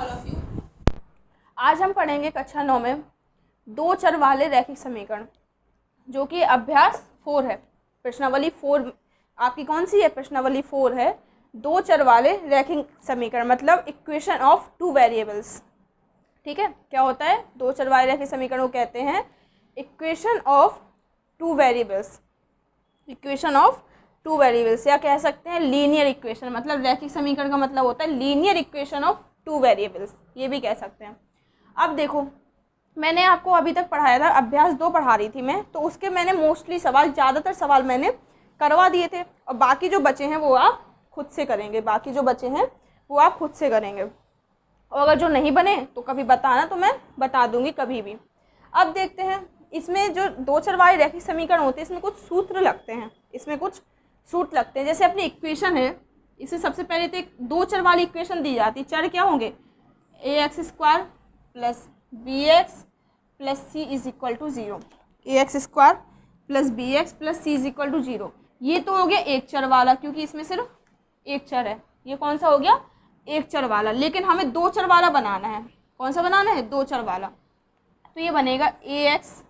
all of you. आज हम पढ़ेंगे कक्षा 9 में दो चर वाले रैखिक समीकरण, जो कि अभ्यास 4 है। प्रश्नावली 4 आपकी कौन सी है? प्रश्नावली 4 है। दो चर वाले रैखिक समीकरण मतलब इक्वेशन ऑफ टू वेरिएबल्स। ठीक है, क्या होता है? दो चर वाले रैखिक समीकरण को कहते हैं equation of two variables. Equation of two variables या कह सकते हैं लीनियर इक्वेशन, मतलब रैखिक समीकरण का मतलब होता है linear equation of two variables, ये भी कह सकते हैं। अब देखो, मैंने आपको अभी तक पढ़ाया था, अभ्यास 2 पढ़ा रही थी मैं, तो उसके मैंने मोस्टली सवाल, ज़्यादातर सवाल मैंने करवा दिए थे, और बाकी जो बचे हैं वो आप खुद से करेंगे। बाकी जो बचे हैं वो आप खुद से करेंगे, और अगर जो नहीं बने तो कभी बताना, तो मैं बता दूंगी कभी भी। अब देखते हैं, इसमें जो दो चर वाले रैखिक समीकरण होते हैं इसमें कुछ सूत्र लगते हैं, इसमें कुछ सूत्र लगते हैं। जैसे अपनी इक्वेशन है, इसे सबसे पहले तो एक दो चर वाली इक्वेशन दी जाती है। चर क्या होंगे? ax² plus bx plus c is equal to 0। ax² plus bx plus c is equal to 0, ये तो हो गया एक चर वाला, क्योंकि इसमें सिर्फ एक चर है। ये कौन सा हो गया? एक चर वाला। लेकिन हमें दो चर वाला बनाना है। कौन सा बनाना है? दो चर वाला। तो ये बनेगा ax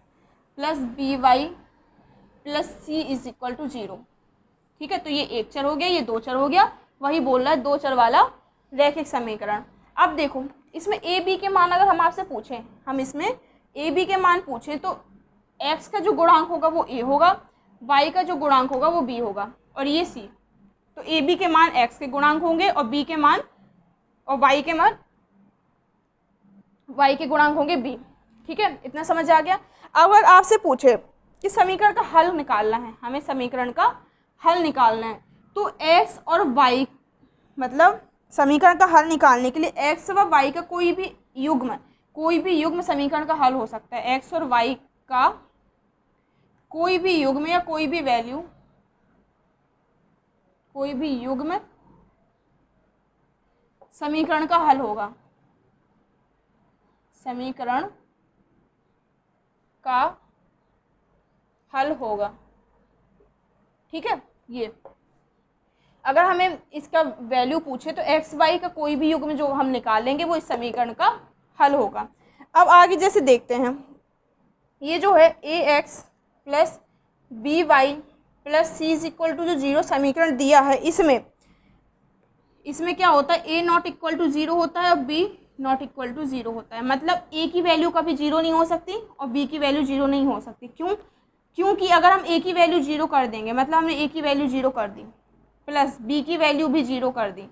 plus by plus c is equal to 0। ठीक है, तो ये एक चर हो गया, ये दो चर हो गया। वही बोल रहा है दो चर वाला रैखिक समीकरण। अब देखो, इसमें a b के मान अगर हम आपसे पूछें, हम इसमें a b के मान पूछें, तो x का जो गुणांक होगा वो a होगा, y का जो गुणांक होगा वो b होगा, और ये c। तो a b के मान x के गुणांक होंगे, और b के मान और y के मान y के गुणांक होंगे b। ठीक है, इतना समझ आ गया। अगर आपसे पूछे कि समीकरण का हल निकालना है, हमें समीकरण का हल निकालना है, तो x और y, मतलब समीकरण का हल निकालने के लिए x व y का कोई भी युग्म समीकरण का हल हो सकता है। x और y का कोई भी युग्म या कोई भी वैल्यू, कोई भी युग्म समीकरण का हल होगा। समीकरण का हल होगा। ठीक है, ये अगर हमें इसका वैल्यू पूछे तो एक्स वाई का कोई भी युग्म जो हम निकालेंगे वो इस समीकरण का हल होगा। अब आगे जैसे देखते हैं, ये जो है A X plus B Y plus C is equal to जो 0 समीकरण दिया है, इसमें क्या होता है? ए नॉट इक्वल टू 0 होता है और बी नॉट इक्वल टू 0 होता है। मतलब ए की वैल्यू कभी 0 नहीं हो सकती और बी की वैल्यू 0 नहीं हो सकती। क्यों? क्योंकि अगर हम ए की वैल्यू 0 कर देंगे, मतलब हमने ए की वैल्यू 0 कर दी प्लस बी की वैल्यू भी 0 कर दी,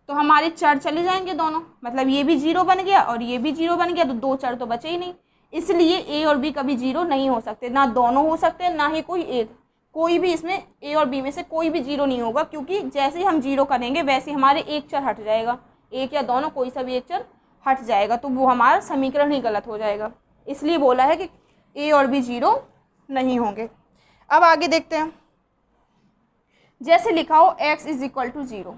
तो हमारे चर चले जाएंगे दोनों, मतलब ये भी 0 बन गया और ये भी 0 बन गया, तो दो चर तो बचे ही नहीं। इसलिए ए और बी कभी 0 नहीं हो सकते, ना दोनों हो सकते ना ही कोई एक। कोई भी इसमें ए और बी में से कोई भी 0 नहीं होगा, क्योंकि जैसे ही हम 0 करेंगे वैसे हमारे एक चर हट जाएगा, एक या दोनों कोई सा भी एक चर हट जाएगा, तो वो हमारा समीकरण ही गलत हो जाएगा। इसलिए बोला है कि ए और बी 0 नहीं होंगे। अब आगे देखते हैं, जैसे लिखा हो x is equal to 0,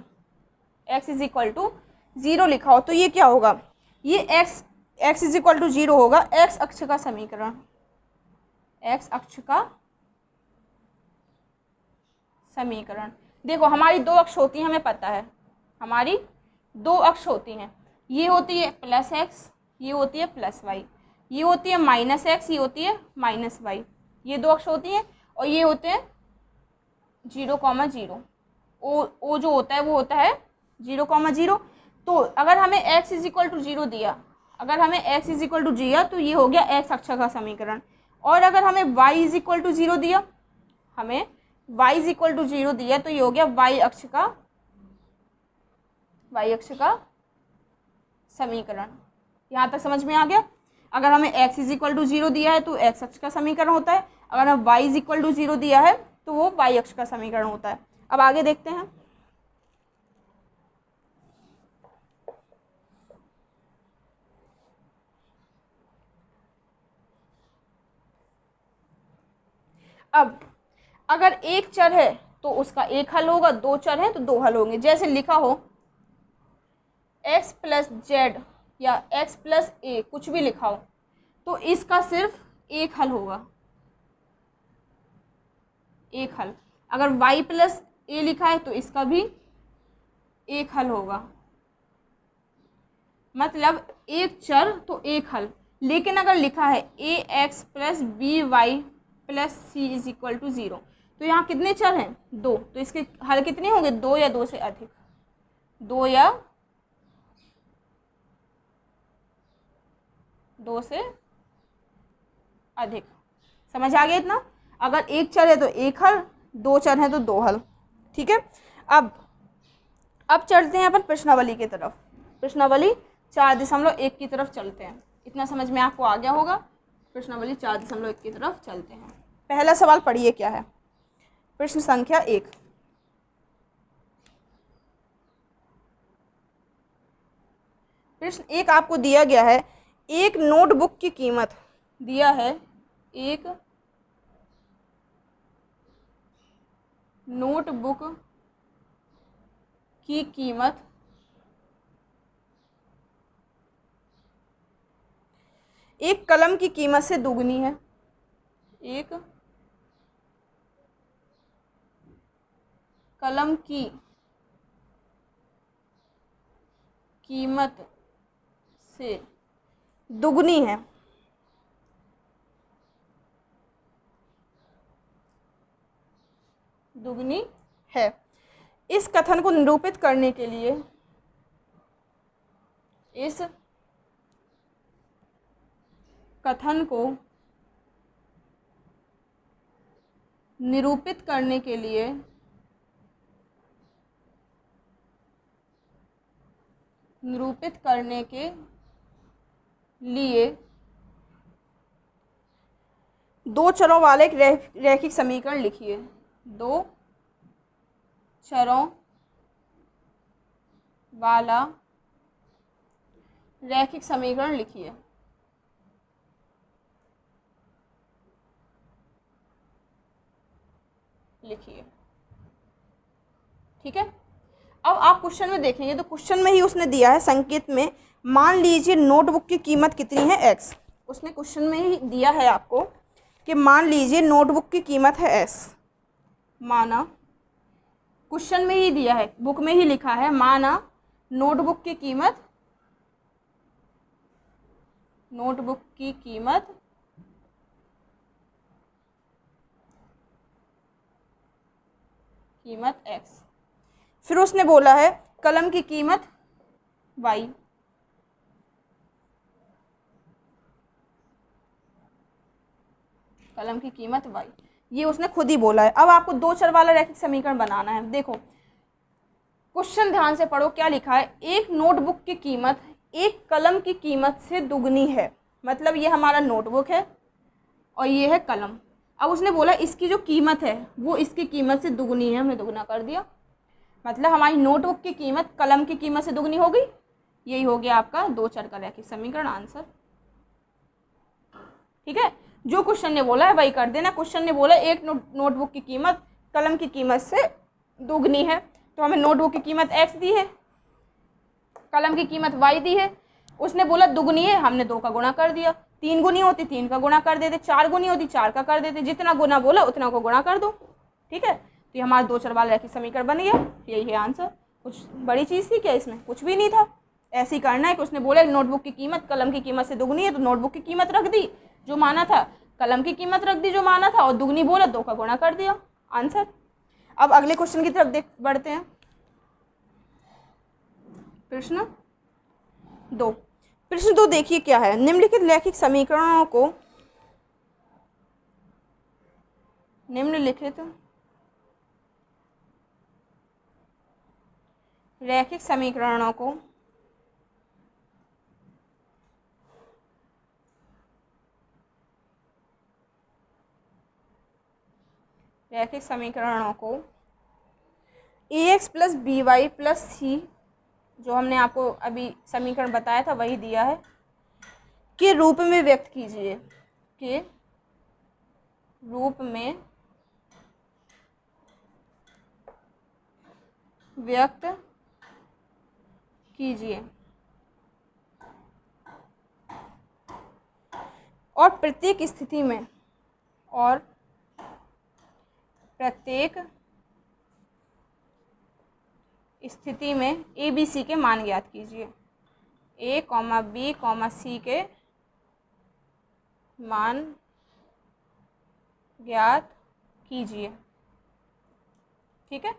x is equal to 0 लिखा हो, तो ये क्या होगा? ये x इज इक्वल टू 0 होगा x अक्ष का समीकरण। x अक्ष का समीकरण। देखो, हमारी दो अक्ष होती हैं, हमें पता है हमारी दो अक्ष होती हैं। ये होती है प्लस एक्स, ये होती है प्लस वाई, ये होती है माइनस एक्स, ये होती है माइनस वाई। ये दो अक्ष होती हैं, और ये होते हैं 0,0। ओ जो होता है वो होता है 0,0। तो अगर हमें x इज इक्वल टू 0 दिया, अगर हमें x इज इक्वल टू दिया तो ये हो गया x अक्ष का समीकरण। और अगर हमें y इज इक्वल टू 0 दिया, हमें y इज इक्वल टू 0 दिया, तो ये हो गया y अक्ष का समीकरण। यहाँ तक समझ में आ गया? अगर हमें x इज इक्वल टू 0 दिया है तो x अक्ष का समीकरण होता है, अगर हमें y इज इक्वल टू 0 दिया है तो वो y अक्ष का समीकरण होता है। अब आगे देखते हैं, अब अगर एक चर है तो उसका एक हल होगा, दो चर हैं तो दो हल होंगे। जैसे लिखा हो x प्लस जेड या x प्लस ए, कुछ भी लिखा हो, तो इसका सिर्फ एक हल होगा, एक हल। अगर y प्लस ए लिखा है तो इसका भी एक हल होगा। मतलब एक चर तो एक हल। लेकिन अगर लिखा है ax plus B Y plus C is equal to 0, तो यहाँ कितने चर हैं? 2। तो इसके हल कितने होंगे? 2 या 2 से अधिक, 2 या 2 से अधिक। समझ आ गया इतना? अगर एक चर है तो एक हल, 2 चर हैं तो 2 हल। ठीक है, अब चलते हैं अपन प्रश्नावली की तरफ। प्रश्नावली 4.1 की तरफ चलते हैं। इतना समझ में आपको आ गया होगा। प्रश्नावली 4.1 की तरफ चलते हैं। पहला सवाल पढ़िए क्या है। प्रश्न संख्या 1। प्रश्न 1 आपको दिया गया है, एक नोटबुक की कीमत दिया है, एक नोटबुक की कीमत एक कलम की कीमत से दुगनी है। एक कलम की कीमत से दुगनी है। दुगनी है। इस कथन को निरूपित करने के लिए, इस कथन को निरूपित करने के लिए दो चरों वाले एक रैखिक समीकरण लिखिए। दो चरों वाला रैखिक समीकरण लिखिए। ठीक है, अब आप क्वेश्चन में देखेंगे तो क्वेश्चन में ही उसने दिया है संकेत में, मान लीजिए नोटबुक की कीमत कितनी है? x। उसने क्वेश्चन में ही दिया है आपको कि मान लीजिए नोटबुक की कीमत है s। माना, क्वेश्चन में ही दिया है, बुक में ही लिखा है, माना नोटबुक की कीमत x। फिर उसने बोला है कलम की कीमत y। कलम की कीमत y, ये उसने खुद ही बोला है। अब आपको दो चर वाला रैखिक समीकरण बनाना है। देखो क्वेश्चन ध्यान से पढ़ो, क्या लिखा है? एक नोटबुक की कीमत एक कलम की कीमत से दुगनी है। मतलब ये हमारा नोटबुक है और ये है कलम। अब उसने बोला इसकी जो कीमत है वो इसकी कीमत से दुगनी है, हमने दुगना कर दिया। मतलब हमारी नोटबुक की कीमत कलम की कीमत से दुगनी हो गई। यही हो गया आपका दो चर का रैखिक समीकरण, आंसर। ठीक है, जो क्वेश्चन ने बोला है वही कर देना। क्वेश्चन ने बोला एक नोटबुक की कीमत कलम की कीमत से दुगनी है, तो हमें नोटबुक की कीमत x दी है, कलम की कीमत y दी है। उसने बोला दुगनी है, हमने 2 का गुणा कर दिया। 3 गुनी होती 3 का गुणा कर देते, 4 गुनी होती 4 का कर देते। जितना गुना बोला उतना को गुणा कर दो। ठीक है, तो ये हमारा दो चर वाला रैखिक समीकरण बन गया। यही है आंसर। कुछ बड़ी चीज़ थी क्या इसमें? कुछ भी नहीं था। ऐसे ही करना है कि उसने बोला नोटबुक की कीमत कलम की कीमत से दुगनी है, तो नोटबुक की कीमत रख दी जो माना था, कलम की कीमत रख दी जो माना था, और दुगनी बोला 2 का गुणा कर दिया, आंसर। अब अगले क्वेश्चन की तरफ बढ़ते हैं। प्रश्न 2। प्रश्न 2 देखिए क्या है। निम्नलिखित रैखिक समीकरणों को रैखिक समीकरणों को ax plus B Y plus C, जो हमने आपको अभी समीकरण बताया था वही दिया है, के रूप में व्यक्त कीजिए। के रूप में व्यक्त कीजिए। और प्रत्येक स्थिति में ABC के मान ज्ञात कीजिए। ए कॉमा बी कॉमा सी के मान ज्ञात कीजिए। ठीक है,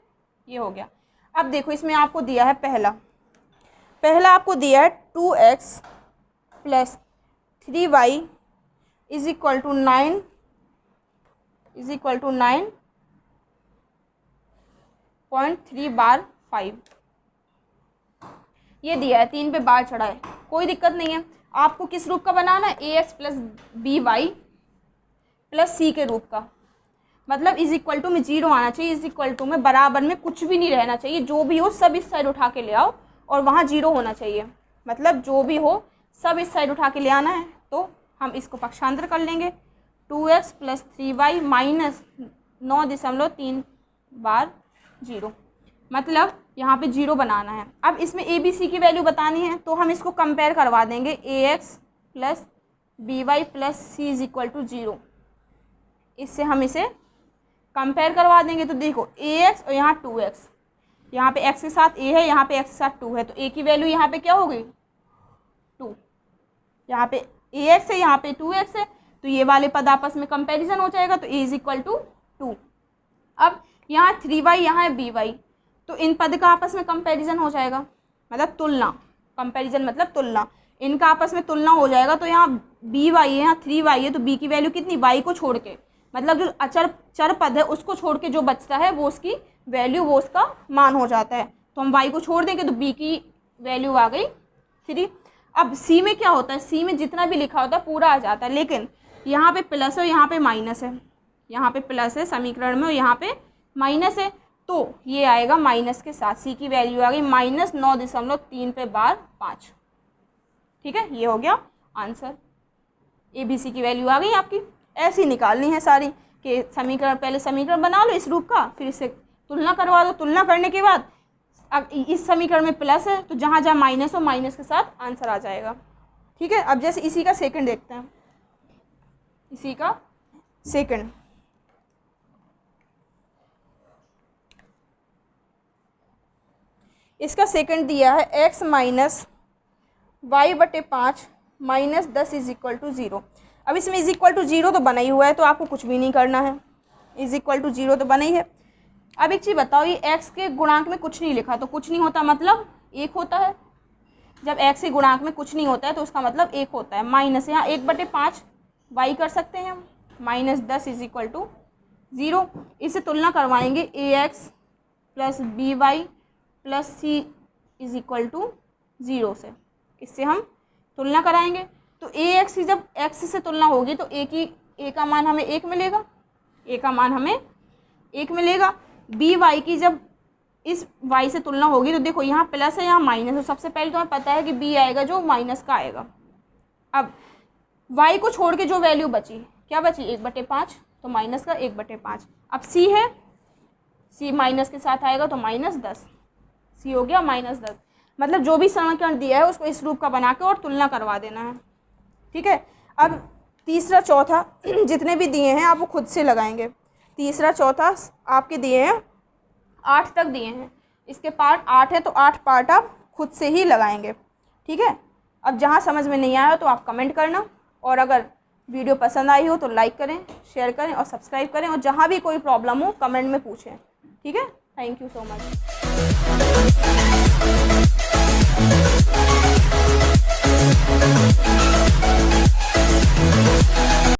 ये हो गया। अब देखो इसमें आपको दिया है पहला आपको दिया है 2x plus 3y is equal to 9.3/5 ये दिया है, 3 पे बार चढ़ा है, कोई दिक्कत नहीं है। आपको किस रूप का बनाना है, ax plus B Y plus C के रूप का, मतलब इज इक्वल टू में 0 आना चाहिए, इज इक्वल टू में बराबर में कुछ भी नहीं रहना चाहिए, जो भी हो सब इस साइड उठा के ले आओ और वहाँ 0 होना चाहिए, मतलब जो भी हो सब इस साइड उठा के ले आना है। तो हम इसको पक्षांतर कर लेंगे, 2x प्लस 3y माइनस 9.3/0, मतलब यहाँ पे 0 बनाना है। अब इसमें a b c की वैल्यू बतानी है, तो हम इसको कंपेयर करवा देंगे, ax plus B Y plus C is equal to 0, इससे हम इसे कंपेयर करवा देंगे। तो देखो ax और यहाँ 2x, यहाँ पे x के साथ a है, यहाँ पे x के साथ 2 है, तो a की वैल्यू यहाँ पे क्या हो गई 2, यहाँ पे ax है, यहाँ पे 2x है, तो ये वाले पद आपस में कंपैरिजन हो जाएगा, तो a इज इक्वल टू 2। अब यहाँ 3y यहाँ है by, तो इन पद का आपस में कंपैरिजन हो जाएगा, मतलब तुलना, कंपैरिजन मतलब तुलना, इनका आपस में तुलना हो जाएगा। तो यहाँ by है, यहाँ 3y है, तो b की वैल्यू कितनी, y को छोड़ के, मतलब जो चर पद है उसको छोड़ के जो बचता है वो उसकी वैल्यू, वो उसका मान हो जाता है। तो हम y को छोड़ देंगे तो b की वैल्यू आ गई 3। अब c में क्या होता है, c में जितना भी लिखा होता है पूरा आ जाता है, लेकिन यहाँ पे प्लस है और यहाँ पे माइनस है, यहाँ पे प्लस है समीकरण में और यहाँ पे माइनस है, तो ये आएगा माइनस के साथ, c की वैल्यू आ गई माइनस 9.3/5। ठीक है, ये हो गया आंसर, ए बी सी की वैल्यू आ गई आपकी। ऐसी निकालनी है सारी कि समीकरण, पहले समीकरण बना लो इस रूप का, फिर इससे तुलना करवा दो, तुलना करने के बाद अब इस समीकरण में प्लस है तो जहाँ जहाँ माइनस हो माइनस के साथ आंसर आ जाएगा। ठीक है, अब जैसे इसी का सेकंड देखते हैं, इसी का सेकंड, इसका सेकंड दिया है x माइनस वाई बटे 5 माइनस 10 इज इक्वल टू 0। अब इसमें इज इक्वल टू 0 तो बना ही हुआ है, तो आपको कुछ भी नहीं करना है, इज इक्वल टू 0 तो बना ही है। अब एक चीज़ बताओ, ये x के गुणांक में कुछ नहीं लिखा तो कुछ नहीं होता, मतलब 1 होता है। जब x के गुणांक में कुछ नहीं होता है तो उसका मतलब 1 होता है। माइनस यहाँ 1/5 y कर सकते हैं हम, माइनस 10 इज इक्वल टू 0। इससे तुलना करवाएंगे ax plus B Y plus C is equal to 0 से, इससे हम तुलना कराएंगे। तो ax की जब x से तुलना होगी तो a का मान हमें 1 मिलेगा, a का मान हमें 1 मिलेगा। बी वाई की जब इस y से तुलना होगी तो देखो यहाँ प्लस है, यहाँ माइनस है, सबसे पहले तो हमें पता है कि b आएगा जो माइनस का आएगा। अब y को छोड़ के जो वैल्यू बची, क्या बची 1/5, तो माइनस का 1/5। अब c है, c माइनस के साथ आएगा तो माइनस 10, c हो गया माइनस 10। मतलब जो भी समीकरण दिया है उसको इस रूप का बना के और तुलना करवा देना है। ठीक है, अब तीसरा चौथा जितने भी दिए हैं आप वो खुद से लगाएंगे। तीसरा चौथा आपके दिए हैं 8 तक दिए हैं, इसके पार्ट 8 है तो 8 पार्ट आप खुद से ही लगाएंगे। ठीक है, अब जहाँ समझ में नहीं आया तो आप कमेंट करना, और अगर वीडियो पसंद आई हो तो लाइक करें, शेयर करें और सब्सक्राइब करें, और जहाँ भी कोई प्रॉब्लम हो कमेंट में पूछें। ठीक है, थैंक यू सो मच।